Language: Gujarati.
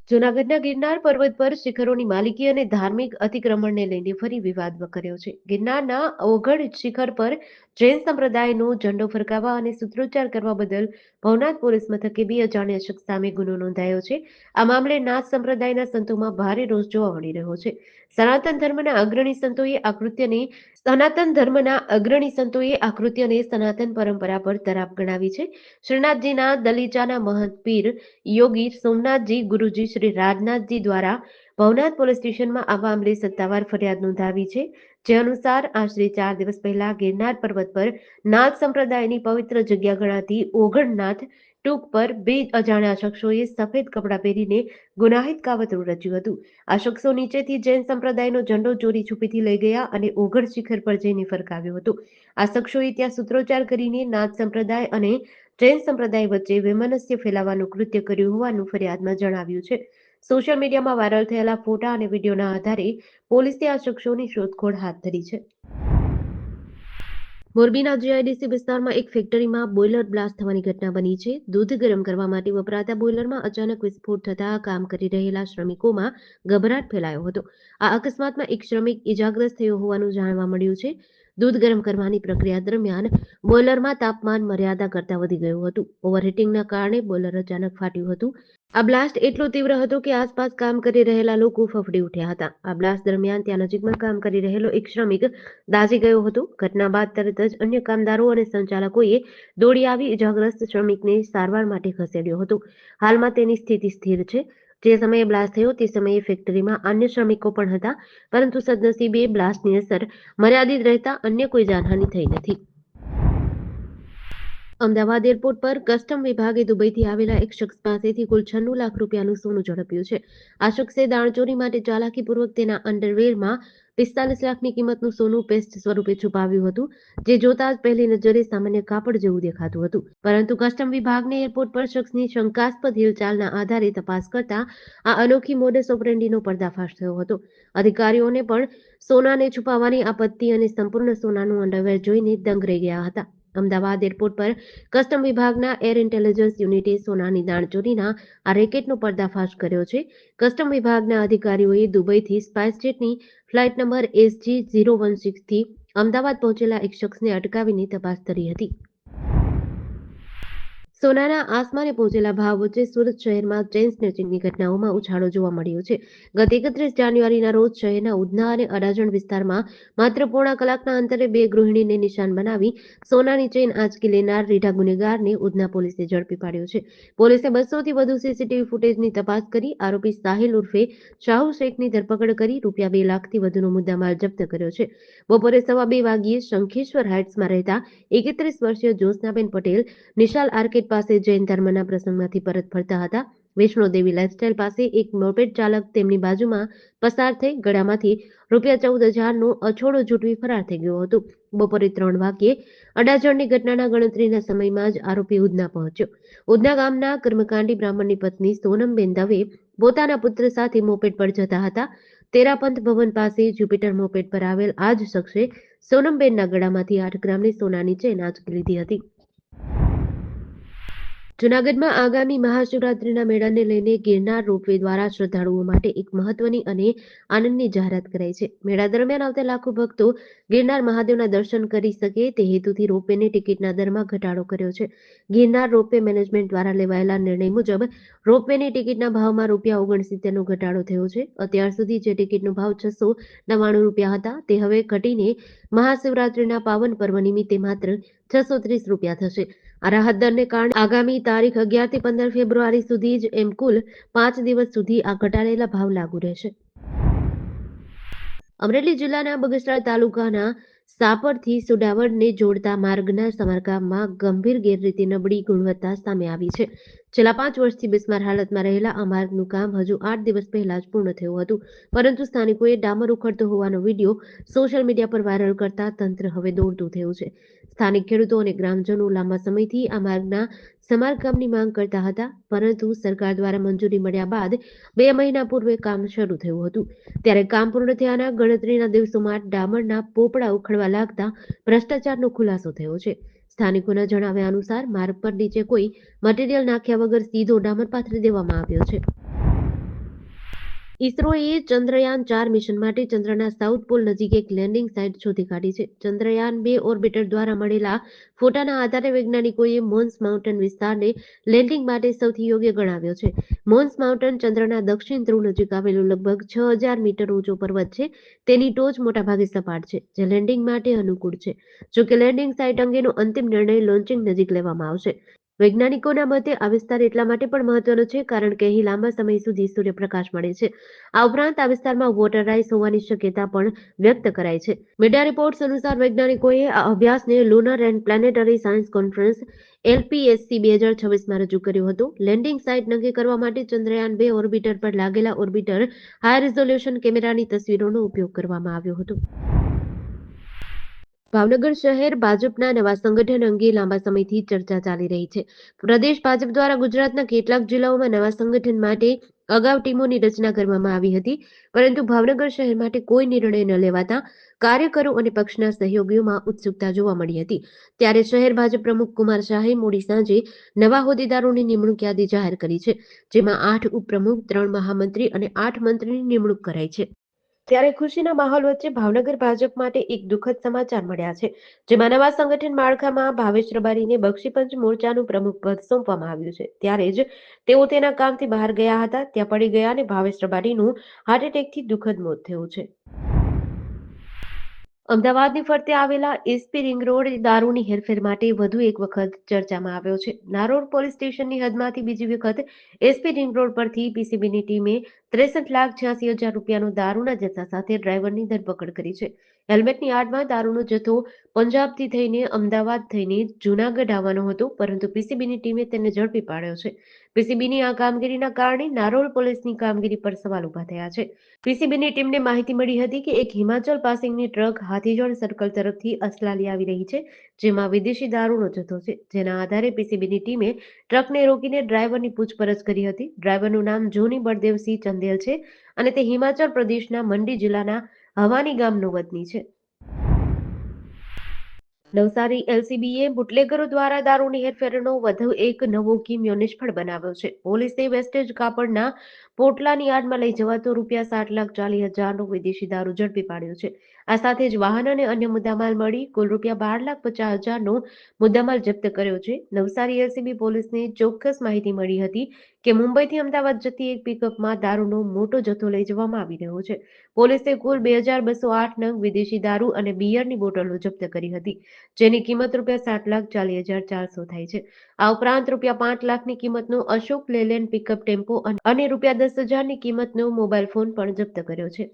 જૂનાગઢના ગિરનાર પર્વત પર શિખરોની માલિકી અને ધાર્મિક અતિક્રમણને લઈને ફરી વિવાદ વકર્યો છે. ગિરનારના ઓગઢ શિખર પર જૈન સંપ્રદાયનો ઝંડો ફરકાવવા અને સૂત્રોચ્ચાર કરવા બદલ ભવનાથ પોલીસ મથકે બે અજાણ્યા શખ્સ સામે ગુનો નોંધાયો છે. આ મામલે નાથ સંપ્રદાયના સંતોમાં ભારે રોષ જોવા મળી રહ્યો છે. સનાતન ધર્મના અગ્રણી સંતોએ આ કૃત્યને સનાતન પરંપરા પર તરાપ ગણાવી છે. શ્રીનાથજીના દલીચાના મહંત પીર યોગી સોમનાથજી ગુરુજી શ્રી રાજનાથજી દ્વારા ભવનાથ પોલીસ સ્ટેશનમાં આ મામલે સત્તાવાર ફરિયાદ નોંધાવી છે. જે અનુસાર આશરે 4 દિવસ પહેલા ગિરનાર પર્વત પર નાથ સંપ્રદાયની પવિત્ર જગ્યા ગણાતી ઓગણનાથ ટૂંક પર બે અજાણ્યા શખ્સોએ સફેદ કપડાં પહેરીને ગુનાહિત કાવતરું રચ્યું હતું. આ શખ્સો નીચેથી જૈન સંપ્રદાયનો ઝંડો ચોરી છુપીથી લઈ ગયા અને ઓગઢ શિખર પર જઈને ફરકાવ્યો હતો. આ શખ્સોએ ત્યાં સૂત્રોચ્ચાર કરીને નાથ સંપ્રદાય અને જૈન સંપ્રદાય વચ્ચે વૈમનસ્ય ફેલાવવાનું કૃત્ય કર્યું હોવાનું ફરિયાદમાં જણાવ્યું છે. સોશિયલ મીડિયામાં વાયરલ થયેલા ફોટા અને વિડીયોના આધારે પોલીસે આ શખ્સોની શોધખોળ હાથ ધરી છે. મોરબીના જીઆઈડીસી વિસ્તારમાં એક ફેક્ટરીમાં બોઇલર બ્લાસ્ટ થવાની ઘટના બની છે. દૂધ ગરમ કરવા માટે વપરાતા બોઇલરમાં અચાનક વિસ્ફોટ થતા કામ કરી રહેલા શ્રમિકોમાં ગભરાટ ફેલાયો હતો. આ અકસ્માતમાં એક શ્રમિક ઇજાગ્રસ્ત થયો હોવાનું જાણવા મળ્યું છે. દૂધ ગરમ કરવાની પ્રક્રિયા દરમિયાન બોઇલરમાં તાપમાન મર્યાદા કરતાં વધી ગયું હતું. ઓવરહીટિંગના કારણે બોઇલર અચાનક ફાટ્યું હતું. આ બ્લાસ્ટ એટલો તીવ્ર હતો કે આસપાસ કામ કરી રહેલા લોકો ફફડી ઉઠ્યા હતા. આ બ્લાસ્ટ દરમિયાન ત્યાં નજીકમાં કામ કરી રહેલો એક શ્રમિક દાઝી ગયો હતો. ઘટના બાદ તરત જ અન્ય કામદારો અને સંચાલકોએ દોડી આવી ઇજાગ્રસ્ત શ્રમિકને સારવાર માટે ખસેડ્યો હતો. હાલમાં તેની સ્થિતિ સ્થિર છે. જે સમયે બ્લાસ્ટ થયો તે સમયે ફેક્ટરીમાં અન્ય શ્રમિકો પણ હતા, પરંતુ સદનસીબે બ્લાસ્ટની અસર મર્યાદિત રહેતા અન્ય કોઈ જાનહાનિ થઈ નથી. અમદાવાદ એરપોર્ટ પર કસ્ટમ વિભાગે દુબઈથી આવેલા એક શખ્સ પાસેથી કુલ 96 લાખ રૂપિયાનું સોનું ઝડપ્યું છે. આ શખ્સે દાણચોરી માટે ચાલાકીપૂર્વક તેના અંડરવેરમાં 45 લાખની કિંમતનું સોનું પેસ્ટ સ્વરૂપે છુપાવ્યું હતું, જે જોતા જ પહેલી નજરે સામાન્ય કાપડ જેવું દેખાતું હતું. પરંતુ કસ્ટમ વિભાગને એરપોર્ટ પર શખ્સની શંકાસ્પદ હિલચાલના આધારે તપાસ કરતા આ અનોખી મોડસ ઓપરેન્ડીનો પર્દાફાશ થયો હતો. અધિકારીઓને પણ સોનાને છુપાવવાની આપત્તિ અને સંપૂર્ણ સોનાનું અંડરવેર જોઈને દંગ રહી ગયા હતા. અમદાવાદ એરપોર્ટ પર કસ્ટમ વિભાગના એર ઇન્ટેલિજન્સ યુનિટે સોનાની દાણચોરીના આ રેકેટનો પર્દાફાશ કર્યો છે. કસ્ટમ વિભાગના અધિકારીઓએ દુબઈથી સ્પાઇસજેટની ફ્લાઇટ નંબર SG016થી અમદાવાદ પહોંચેલા એક શખ્સને અટકાવીને તપાસ કરી હતી. સોનાના આસમાને પહોંચેલા ભાવ વચ્ચે સુરત શહેરમાં ચેઇન સ્નેચિંગની ઘટનાઓમાં ઉછાળો જોવા મળ્યો છે. ગત 31 જાન્યુઆરીના રોજ શહેરના ઉધના અને અડાજણ વિસ્તારમાં માત્ર પોણા કલાકના અંતરે બે ગૃહિણીને નિશાન બનાવી સોનાની ચેઇન આંચકી લેનાર રીઢા ગુનેગારને ઉધના પોલીસે ઝડપી પાડ્યો છે. પોલીસે 200થી વધુ સીસીટીવી ફૂટેજની તપાસ કરી આરોપી સાહિલ ઉર્ફે શાહુ શેખની ધરપકડ કરી ₹2 લાખથી વધુનો મુદ્દામાલ જપ્ત કર્યો છે. બપોરે 2:15 વાગ્યે શંખેશ્વર હાઇટ્સમાં રહેતા 31 વર્ષીય જ્યોત્સનાબેન પટેલ નિશાલ આર્કેડ પાસે જૈન ધર્મના પ્રસંગમાંથી પરત ફરતા હતા. વૈષ્ણોદેવી લાઇફસ્ટાઇલ પાસે એક મોપેડ ચાલક તેમની બાજુમાં પસાર થઈ ગળામાંથી ₹14,000નો અછોડો ઝૂંટવી ફરાર થઈ ગયો હતો. બપોરે 3 વાગ્યે અડાજણની ઘટનાના ગણતરીના સમયમાં જ આરોપી ઉધના પહોંચ્યો. ઉધના ગામના કર્મકાંડી બ્રાહ્મણની પત્ની સોનમબેન દવે પોતાના પુત્ર સાથે મોપેડ પર જતા હતા. તેરાપંથ ભવન પાસે જ્યુપિટર મોપેડ પર આવેલ આ જ શખ્સે સોનમબેનના ગળામાંથી 8 ગ્રામની સોનાની ચેન આંચકી લીધી હતી. જૂનાગઢમાં આગામી મહાશિવરાત્રીના મેળાને લઈને ગિરનાર રોપવે દ્વારા શ્રદ્ધાળુઓ માટે એક મહત્વની અને આનંદની જાહેરાત કરાઈ છે. મેળા દરમિયાન આવતા લાખો ભક્તો ગિરનાર મહાદેવના દર્શન કરી શકે તે હેતુથી રોપવેની ટિકિટના દરમાં ઘટાડો કર્યો છે. ગિરનાર રોપવે મેનેજમેન્ટ દ્વારા લેવાયેલા નિર્ણય મુજબ રોપવેની ટિકિટના ભાવમાં ₹69નો ઘટાડો થયો છે. અત્યાર સુધી જે ટિકિટનો ભાવ ₹699 હતા તે હવે ઘટીને મહાશિવરાત્રીના પાવન પર્વ નિમિત્તે માત્ર ₹630 થશે. આ રાહત દરને કારણે આગામી તારીખ 11 થી 15 ફેબ્રુઆરી સુધી જ એમ કુલ 5 દિવસ સુધી આ ઘટાડેલા ભાવ લાગુ રહેશે. અમરેલી જિલ્લાના બગસરા તાલુકાના સાપરથી સુડાવડને જોડતા માર્ગના સમારકામમાં ગંભીર ગેરરીતિ નબળી ગુણવત્તા સામે આવી છે. છેલ્લા 5 વર્ષથી બિસ્માર હાલતમાં રહેલા આ માર્ગનું કામ હજુ 8 દિવસ પહેલા જ પૂર્ણ થયું હતું, પરંતુ સ્થાનિકોએ ડામર ઉખડતો હોવાનો વિડીયો સોશિયલ મીડિયા પર વાયરલ કરતા તંત્ર હવે દોડતું થયું છે. સ્થાનિક ખેડૂતો અને ગ્રામજનો લાંબા સમયથી આ માર્ગના સમારકામની માંગ કરતા હતા, પરંતુ સરકાર દ્વારા મંજૂરી મળ્યા બાદ 2 મહિના પૂર્વે કામ શરૂ થયું હતું. ત્યારે કામ પૂર્ણ થયાના ગણતરીના દિવસોમાં ડામરના પોપડા ઉખડવા લાગતા ભ્રષ્ટાચારનો ખુલાસો થયો છે. સ્થાનિકોના જણાવ્યા અનુસાર માર્ગ પર નીચે કોઈ મટીરીયલ નાખ્યા વગર સીધો ડામર પાથરી દેવામાં આવ્યો છે. ઇસરોએ ચંદ્રયાન-4 મિશન માટે ચંદ્રના સાઉથ પોલ નજીક એક લેન્ડિંગ સાઇટ શોધી કાઢી છે. ચંદ્રયાન-2 ઓર્બિટર દ્વારા મળેલા ફોટાના આધારે વૈજ્ઞાનિકોએ મોન્સ માઉન્ટેન વિસ્તારને લેન્ડિંગ માટે સૌથી યોગ્ય ગણાવ્યો છે. મોન્સ માઉન્ટેન ચંદ્રના દક્ષિણ ધ્રુવ નજીક આવેલું લગભગ 6,000 મીટર ઊંચો પર્વત છે. તેની ટોચ મોટાભાગે સપાટ છે, જે લેન્ડિંગ માટે અનુકૂળ છે. જોકે લેન્ડિંગ સાઇટ અંગેનો અંતિમ નિર્ણય લોન્ચિંગ નજીક લેવામાં આવશે. વૈજ્ઞાનિકોના મતે આ વિસ્તાર એટલા માટે પણ મહત્વનો છે કારણ કે અહીં લાંબા સમય સુધી સૂર્યપ્રકાશ મળે છે. આ ઉપરાંત આ વિસ્તારમાં વોટર રાઇસ હોવાની શક્યતા પણ વ્યક્ત કરાઈ છે. મીડિયા રિપોર્ટ્સ અનુસાર વૈજ્ઞાનિકોએ આ અભ્યાસને lunar and planetary science conference LPSC 2026માં રજૂ કર્યો હતો. લેન્ડિંગ સાઇટ નક્કી કરવા માટે ચંદ્રયાન-2 ઓર્બિટર પર લાગેલા ઓર્બિટર હાઈ રિઝોલ્યુશન કેમેરાની તસવીરોનો ઉપયોગ કરવામાં આવ્યો હતો. ભાવનગર શહેર ભાજપના નવા સંગઠન અંગે લાંબા સમયથી ચર્ચા ચાલી રહી છે. પ્રદેશ ભાજપ દ્વારા ગુજરાતના કેટલાક જિલ્લાઓમાં નવા સંગઠન માટે અગાઉ ટીમોની રચના કરવામાં આવી હતી, પરંતુ ભાવનગર શહેર માટે કોઈ નિર્ણય ન લેવાતા કાર્યકરો અને પક્ષના સહયોગીઓમાં ઉત્સુકતા જોવા મળી હતી. ત્યારે શહેર ભાજપ પ્રમુખ કુમાર શાહે મોડી સાંજે નવા હોદ્દેદારોની નિમણૂક યાદી જાહેર કરી છે, જેમાં 8 ઉપપ્રમુખ, 3 મહામંત્રી અને 8 મંત્રીની નિમણૂક કરાઈ છે. ત્યારે ખુશીના માહોલ વચ્ચે ભાવનગર ભાજપ માટે એક દુઃખદ સમાચાર મળ્યા છે, જેમાં નવા સંગઠન માળખામાં ભાવેશ રબારીને બક્ષીપંચ મોરચાનું પ્રમુખ પદ સોંપવામાં આવ્યું છે. ત્યારે જ તેઓ તેના કામથી બહાર ગયા હતા, ત્યાં પડી ગયા અને ભાવેશ રબારીનું હાર્ટ એટેકથી દુઃખદ મોત થયું છે. અમદાવાદની ફરતે આવેલા એસપી રિંગ રોડ દારૂની હેરફેર માટે વધુ એક વખત ચર્ચામાં આવ્યો છે. નારોલ પોલીસ સ્ટેશનની હદમાંથી બીજી વખત એસપી રિંગ રોડ પરથી પીસીબીની ટીમે 63,86,000 રૂપિયાનો દારૂના જથ્થા સાથે ડ્રાઈવરની ધરપકડ કરી છે. હેલ્મેટની આડમાં દારૂનો જથ્થો પંજાબથી થઈને અમદાવાદ થઈને જૂનાગઢ આવવાનો હતો, પરંતુ પીસીબીની ટીમે તેને ઝડપી પાડ્યો છે. પીસીબીની આ કામગીરીના કારણે નારોલ પોલીસની કામગીરી પર સવાલ ઉભા થયા છે. પીસીબીની ટીમને માહિતી મળી હતી કે એક હિમાચલ પાસિંગની ટ્રક હાથીજણ સર્કલ તરફથી અસલાલી આવી રહી છે, જેમાં વિદેશી દારૂનો જથ્થો છે. જેના આધારે પીસીબીની ટીમે ટ્રકને રોકીને ડ્રાઈવરની પૂછપરછ કરી હતી. ડ્રાઈવરનું નામ જોની બળદેવસિંહ ચંદેલ છે અને તે હિમાચલ પ્રદેશના મંડી જિલ્લાના હવાની ગામનો વતની છે. નવસારી એલસીબીએ બુટલેગરો દ્વારા દારૂની હેરફેરનો વધુ એક નવો કિમિયો નિષ્ફળ બનાવ્યો છે. પોલીસે વેસ્ટેજ કાપડના પોટલાની આડમાં લઈ જવાતો ₹60,40,000નો વિદેશી દારૂ ઝડપી પાડ્યો છે. આ સાથે જ વાહન અને અન્ય મુદ્દામાલ મળી કુલ ₹12,50,000નો મુદ્દામાલ જપ્ત કર્યો છે. નવસારી એલસીબી પોલીસને ચોક્કસ માહિતી મળી હતી કે મુંબઈથી અમદાવાદ જતી એક પિકઅપમાં દારૂનો મોટો જથ્થો લઈ જવામાં આવી રહ્યો છે. પોલીસે કુલ 2,208 નંગ વિદેશી દારૂ અને બિયરની બોટલો જપ્ત કરી હતી, જેની કિંમત ₹7,40,400 થાય છે. આ ઉપરાંત ₹5,00,000ની કિંમતનો અશોક લેલેન્ડ પિકઅપ ટેમ્પો અને ₹10,000ની કિંમતનો મોબાઈલ ફોન પણ જપ્ત કર્યો છે.